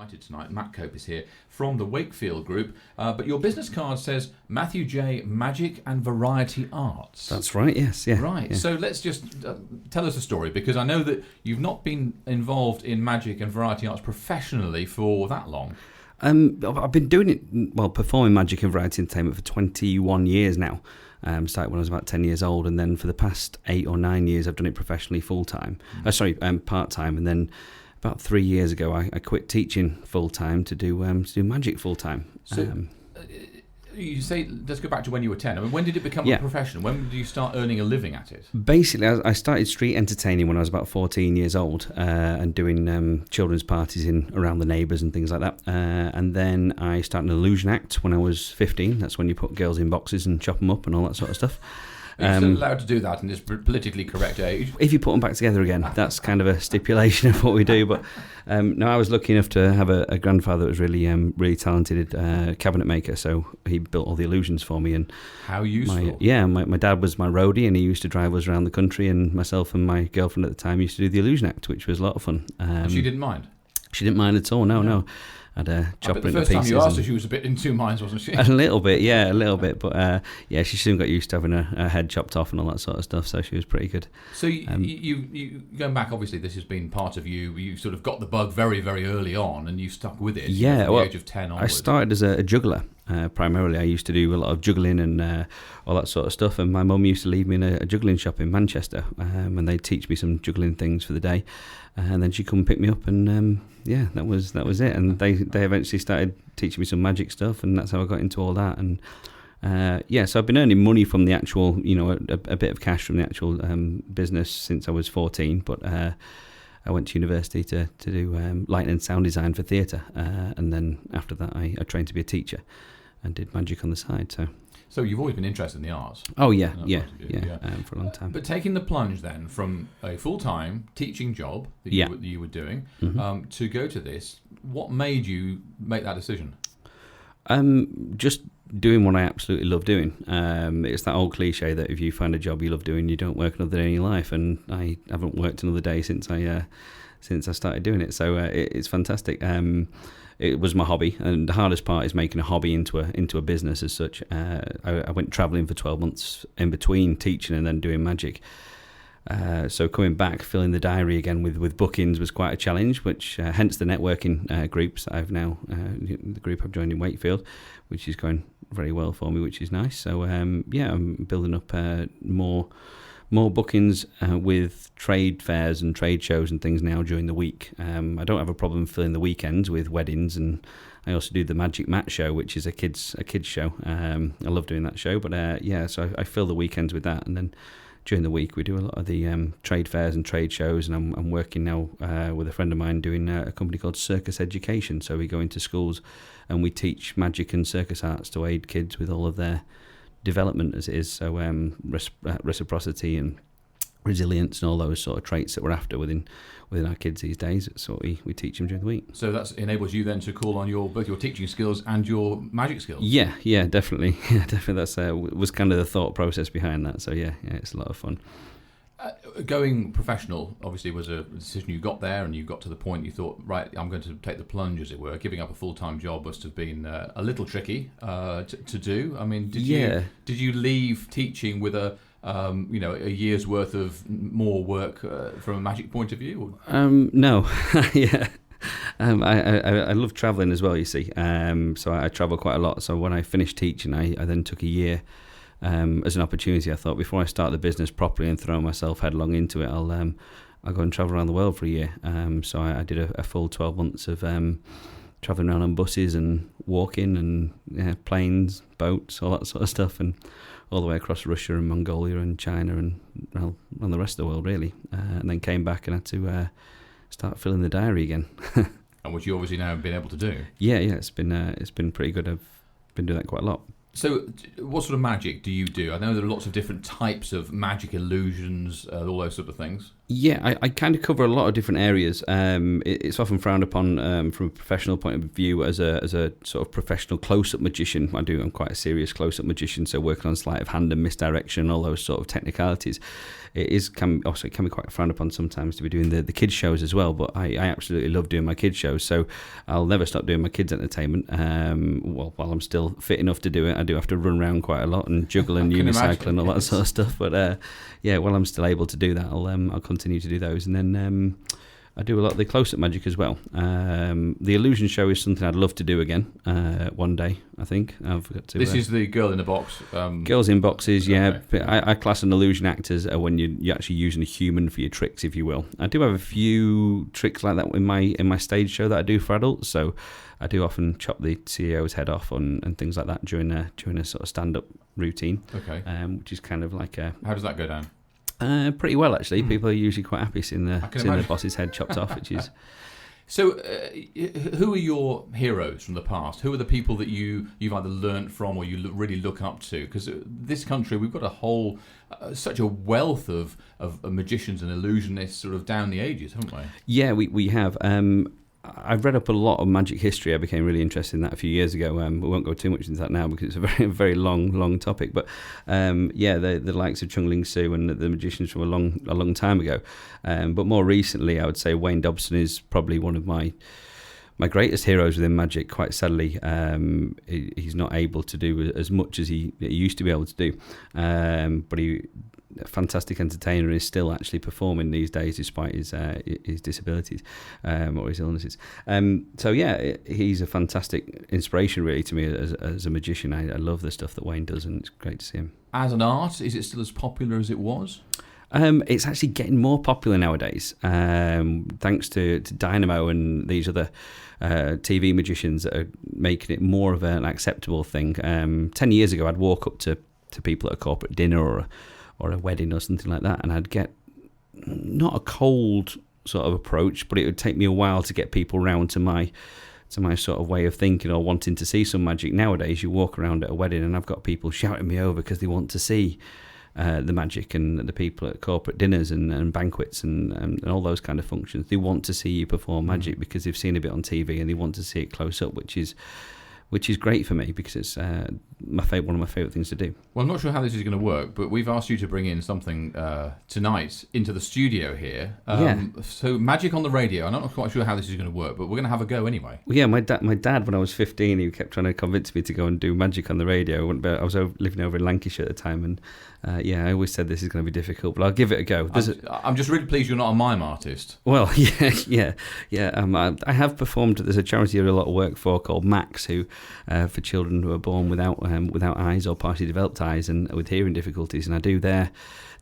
Delighted tonight. Matt Cope is here from the Wakefield Group, but your business card says Matthew J. Magic and Variety Arts. That's right, yes. Yeah. Right, yeah. so let's just tell us a story, because I know that you've not been involved in magic and variety arts professionally for that long. I've been doing it, performing magic and variety entertainment for 21 years now. Started when I was about 10 years old, and then for the past 8 or 9 years I've done it professionally full-time. Part-time, and then about 3 years ago I quit teaching full-time to do magic full-time. So you say, let's go back to when you were 10. I mean, when did it become a profession? When did you start earning a living at it? Basically, I started street entertaining when I was about 14 years old, and doing children's parties around the neighbours and things like that. And then I started an illusion act when I was 15. That's when you put girls in boxes and chop them up and all that sort of stuff. Are you still allowed to do that in this politically correct age? If you put them back together again, that's kind of a stipulation of what we do. But no, I was lucky enough to have a grandfather that was really talented cabinet maker, so he built all the illusions for me. And how useful! My dad was my roadie, and he used to drive us around the country, and myself and my girlfriend at the time used to do the illusion act, which was a lot of fun. She didn't mind? She didn't mind at all, no. I'd chop her into pieces. The first time you asked her, she was a bit in two minds, wasn't she? A little bit. But she soon got used to having her head chopped off and all that sort of stuff, so she was pretty good. So you going back, obviously this has been part of you. You sort of got the bug very, very early on, and you stuck with it. Yeah, from the age of 10 onwards. I started as a juggler. Primarily, I used to do a lot of juggling and all that sort of stuff. And my mum used to leave me in a juggling shop in Manchester, and they'd teach me some juggling things for the day. And then she'd come and pick me up, and that was it. And they eventually started teaching me some magic stuff, and that's how I got into all that. And so I've been earning money from the actual, a bit of cash from the actual business since I was 14. But I went to university to do light and sound design for theatre, and then after that I trained to be a teacher and did magic on the side. So you've always been interested in the arts? Oh yeah, for a long time. But taking the plunge then from a full-time teaching job that you were doing, mm-hmm. To go to this, what made you make that decision? Just doing what I absolutely love doing. It's that old cliche that if you find a job you love doing, you don't work another day in your life. And I haven't worked another day since I started doing it. So it's fantastic. It was my hobby, and the hardest part is making a hobby into a business as such. I went travelling for 12 months in between teaching and then doing magic. So coming back, filling the diary again with bookings was quite a challenge, which hence the networking groups I've now, the group I've joined in Wakefield, which is going very well for me, which is nice. So I'm building up more bookings with trade fairs and trade shows and things now during the week. I don't have a problem filling the weekends with weddings, and I also do the Magic Mat show, which is a kids show. I love doing that show, but so I fill the weekends with that, and then during the week we do a lot of the trade fairs and trade shows. And I'm working now with a friend of mine doing a company called Circus Education. So we go into schools and we teach magic and circus arts to aid kids with all of their development as it is. So reciprocity and resilience and all those sort of traits that we're after within our kids these days. That's what we teach them during the week. So that enables you then to call on both your teaching skills and your magic skills. Yeah, definitely. That's was kind of the thought process behind that. So yeah, it's a lot of fun. Going professional obviously was a decision you got there, and you got to the point you thought, right, I'm going to take the plunge, as it were. Giving up a full-time job must have been a little tricky to do. I mean, did you leave teaching with a year's worth of more work from a magic point of view? No, yeah. I love travelling as well, you see. So I travel quite a lot. So when I finished teaching, I then took a year as an opportunity. I thought, before I start the business properly and throw myself headlong into it, I'll go and travel around the world for a year. So I did a full 12 months of travelling around on buses and walking and planes, boats, all that sort of stuff, and all the way across Russia and Mongolia and China and on the rest of the world, really. And then came back and had to start filling the diary again. And which you obviously now have been able to do. Yeah, it's been pretty good. I've been doing that quite a lot. So what sort of magic do you do? I know there are lots of different types of magic illusions, all those sort of things. Yeah, I kind of cover a lot of different areas. It's often frowned upon from a professional point of view as a sort of professional close-up magician. I'm quite a serious close-up magician, so working on sleight of hand and misdirection, all those sort of technicalities. It can be quite frowned upon sometimes to be doing the kids shows as well. But I absolutely love doing my kids shows, so I'll never stop doing my kids entertainment. While I'm still fit enough to do it, I do have to run around quite a lot and juggle and unicycle and all that sort of stuff. But while I'm still able to do that, I'll continue to do those, and then I do a lot of the close-up magic as well. The illusion show is something I'd love to do again one day, I think. I've got to. This is the girl in the box. Girls in boxes, yeah. Okay. I class an illusion act as when you're actually using a human for your tricks, if you will. I do have a few tricks like that in my stage show that I do for adults, so I do often chop the CEO's head off and things like that during a sort of stand-up routine. Okay. Which is kind of like a... How does that go down? Pretty well, actually. People are usually quite happy seeing the boss's head chopped off, which is... So, who are your heroes from the past? Who are the people that you've either learnt from or you really look up to? Because this country, we've got a whole, such a wealth of magicians and illusionists sort of down the ages, haven't we? Yeah, we have. I've read up a lot of magic history. I became really interested in that a few years ago. We won't go too much into that now because it's a very, very long topic. But the likes of Chung Ling Soo and the magicians from a long time ago. But more recently, I would say Wayne Dobson is probably one of my greatest heroes within magic. Quite sadly, he's not able to do as much as he used to be able to do. But he... a fantastic entertainer, is still actually performing these days despite his disabilities or his illnesses. He's a fantastic inspiration really to me as a magician. I love the stuff that Wayne does, and it's great to see him. As an art, is it still as popular as it was? It's actually getting more popular nowadays, thanks to Dynamo and these other TV magicians that are making it more of an acceptable thing. 10 years ago, I'd walk up to people at a corporate dinner or a wedding or something like that, and I'd get not a cold sort of approach, but it would take me a while to get people round to my sort of way of thinking or wanting to see some magic. Nowadays, you walk around at a wedding and I've got people shouting me over because they want to see the magic, and the people at corporate dinners and banquets and all those kind of functions. They want to see you perform magic because they've seen a bit on TV and they want to see it close up, which is great for me because it's one of my favourite things to do. Well, I'm not sure how this is going to work, but we've asked you to bring in something tonight into the studio here. So magic on the radio. I'm not quite sure how this is going to work, but we're going to have a go anyway. Well, yeah, my dad, when I was 15, he kept trying to convince me to go and do magic on the radio. I was living over in Lancashire at the time, and I always said this is going to be difficult, but I'll give it a go. I'm just really pleased you're not a mime artist. Well, yeah. I have performed. There's a charity I do a lot of work for called Max, who for children who are born without eyes or partially developed eyes and with hearing difficulties, and I do their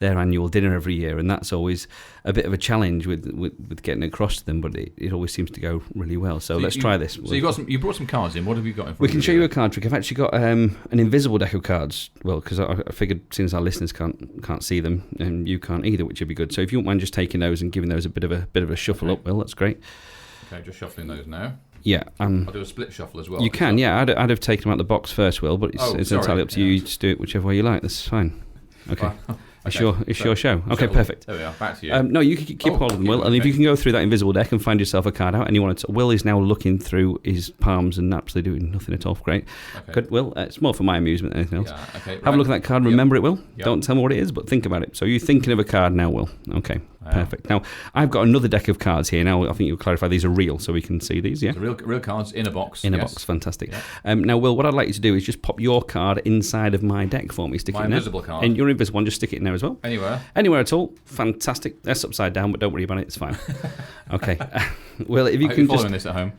annual dinner every year, and that's always a bit of a challenge with getting across to them, but it always seems to go really well. So let's try this. So you brought some cards in. What have you got in front of you? We can show you a there? card trick. I've actually got an invisible deck of cards. Well, because I figured since our listeners can't see them and you can't either, which would be good. So if you wouldn't mind just taking those and giving those a bit of a shuffle up, Will, that's great. Okay, just shuffling those now. Yeah, I'll do a split shuffle as well. You can, yeah. I'd have taken them out the box first, Will, but it's entirely up to you. You just do it whichever way you like. That's fine. Okay. It's your show. Okay, perfect. There we are. Back to you. No, you can keep hold of them, Will. And if you can go through that invisible deck and find yourself a card out, and you want to, Will is now looking through his palms and absolutely doing nothing at all. Great. Okay. Good, Will. It's more for my amusement than anything else. Yeah, okay. Have a look at that card. Remember it, Will. Yep. Don't tell me what it is, but think about it. So you're thinking of a card now, Will. Okay. Perfect. Now, I've got another deck of cards here. Now, I think you'll clarify these are real, so we can see these, yeah? So real cards in a box. In a box, fantastic. Yeah. Now, Will, what I'd like you to do is just pop your card inside of my deck for me. Stick my it in invisible there. card. And your invisible one, just stick it in there as well. Anywhere at all. Fantastic. That's upside down, but don't worry about it. It's fine. Okay. Will, if you can just... following this at home.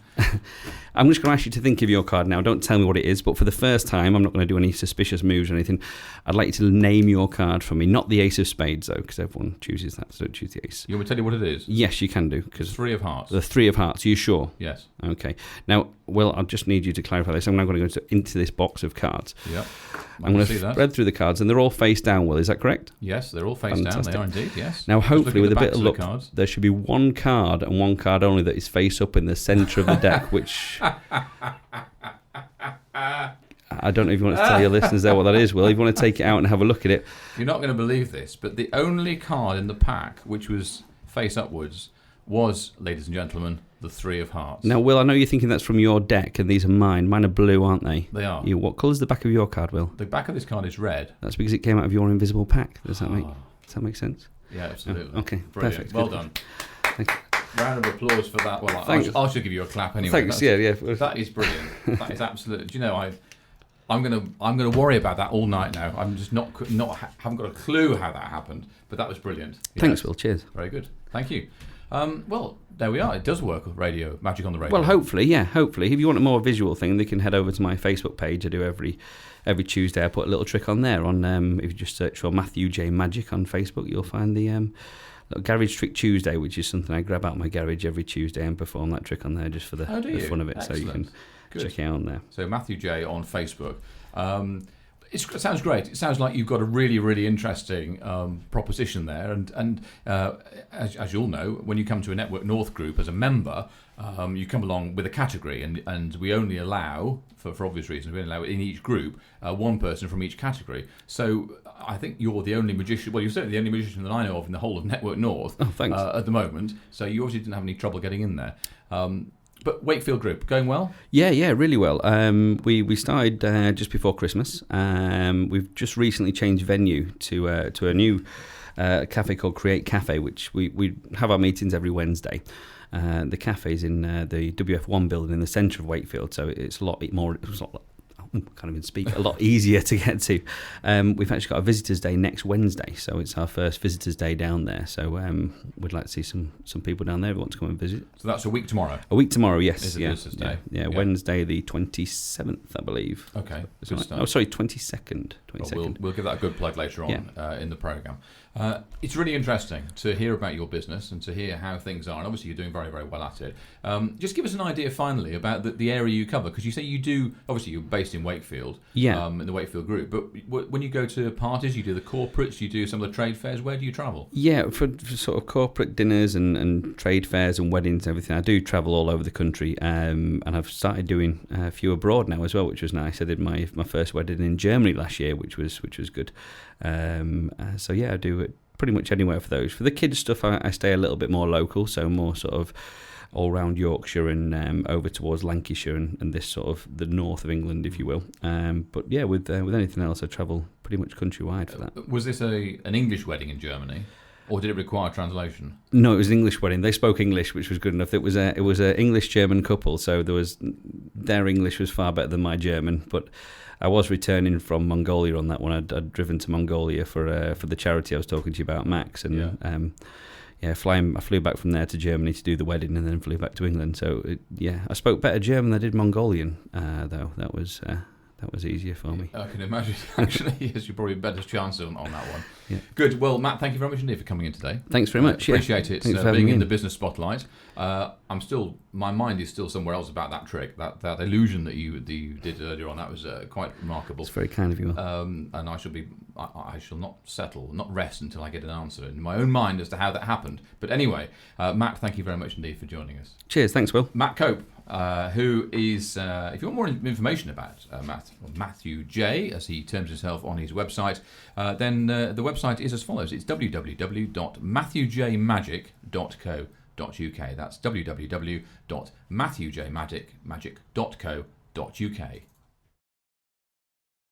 I'm just going to ask you to think of your card now. Don't tell me what it is, but for the first time, I'm not going to do any suspicious moves or anything. I'd like you to name your card for me. Not the ace of spades, though, because everyone chooses that, so don't choose the ace. You want me to tell you what it is? Yes, you can do. Cause three of hearts. The three of hearts. Are you sure? Yes. Okay. Now, Will, I'll just need you to clarify this. I'm now going to go into this box of cards. Yep. I'm going to spread through the cards, and they're all face down, Will. Is that correct? Yes, they're all face down. They are indeed, yes. Now, hopefully, with a bit of luck, there should be one card and one card only that is face up in the centre of the deck, which... I don't know if you want to tell your listeners there what that is, Will. If you want to take it out and have a look at it. You're not going to believe this, but the only card in the pack which was face upwards, was, ladies and gentlemen, the 3 of hearts. Now, Will, I know you're thinking that's from your deck, and these are mine. Mine are blue, aren't they? They are. What colour's the back of your card, Will? The back of this card is red. That's because it came out of your invisible pack. Does that make sense? Yeah, absolutely. Oh, okay, brilliant. perfect. Well Good. done. Thank you. Round of applause for that. Well, I should give you a clap anyway. Thanks. Yeah. That is brilliant. That is absolutely. Do you know, I'm gonna worry about that all night now. I'm just not haven't got a clue how that happened, but that was brilliant. Yes. Thanks, Will. Cheers. Very good. Thank you. Well, there we are. It does work with radio, magic on the radio. Well, hopefully. If you want a more visual thing, they can head over to my Facebook page. I do every Tuesday. I put a little trick on there. If you just search for Matthew J Magic on Facebook, you'll find the little Garage Trick Tuesday, which is something I grab out my garage every Tuesday and perform that trick on there just for the fun of it. Excellent. So you can check it out on there. So Matthew J on Facebook. It sounds great. It sounds like you've got a really, really interesting proposition there. And as you'll know, when you come to a Network North group as a member, you come along with a category, and we only allow, for obvious reasons, we only allow in each group one person from each category. So I think you're the only magician. Well, you're certainly the only magician that I know of in the whole of Network North at the moment. So you obviously didn't have any trouble getting in there. But Wakefield Group, going well? Yeah, really well. We started just before Christmas. We've just recently changed venue to a new cafe called Create Cafe, which we have our meetings every Wednesday. The cafe's in the WF1 building in the centre of Wakefield, so it's a lot more. I can't even speak. A lot easier to get to. We've actually got a visitors' day next Wednesday, so it's our first visitors' day down there. So we'd like to see some people down there who want to come and visit. So that's a week tomorrow. A week tomorrow, yes. Is it visitors' day? Yeah, Wednesday the 27th, I believe. Okay. Good stuff. Oh, sorry, 22nd. Well, we'll give that a good plug later on in the programme. It's really interesting to hear about your business and to hear how things are. And obviously, you're doing very, very well at it. Just give us an idea, finally, about the area you cover. Because you say you do, obviously, you're based in Wakefield, in the Wakefield Group. But when you go to parties, you do the corporates, you do some of the trade fairs. Where do you travel? Yeah, for sort of corporate dinners and trade fairs and weddings and everything, I do travel all over the country. And I've started doing a few abroad now as well, which was nice. I did my first wedding in Germany last year, which was good. So I do it pretty much anywhere for those. For the kids stuff, I stay a little bit more local, so more sort of all round Yorkshire and over towards Lancashire and this sort of the north of England, if you will. But yeah, with anything else, I travel pretty much countrywide for that. Was this an English wedding in Germany? Or did it require translation? No, it was an English wedding. They spoke English, which was good enough. It was a English-German couple, so their English was far better than my German. But I was returning from Mongolia on that one. I'd driven to Mongolia for the charity I was talking to you about, Max, and I flew back from there to Germany to do the wedding, and then flew back to England. So I spoke better German than I did Mongolian, though. That was easier for me. I can imagine. Actually, yes, you're probably a better chance on that one. Yeah. Good. Well, Matt, thank you very much indeed for coming in today. Thanks very much. Appreciate it. Thanks for being in the business spotlight. My mind is still somewhere else about that trick, that illusion that you did earlier on. That was quite remarkable. It's very kind of you. And I shall not rest until I get an answer in my own mind as to how that happened. But anyway, Matt, thank you very much indeed for joining us. Cheers. Thanks, Will. Matt Cope. Who is, if you want more information about Matthew J, as he terms himself on his website, then the website is as follows. It's www.matthewjmagic.co.uk. That's www.matthewjmagic.co.uk.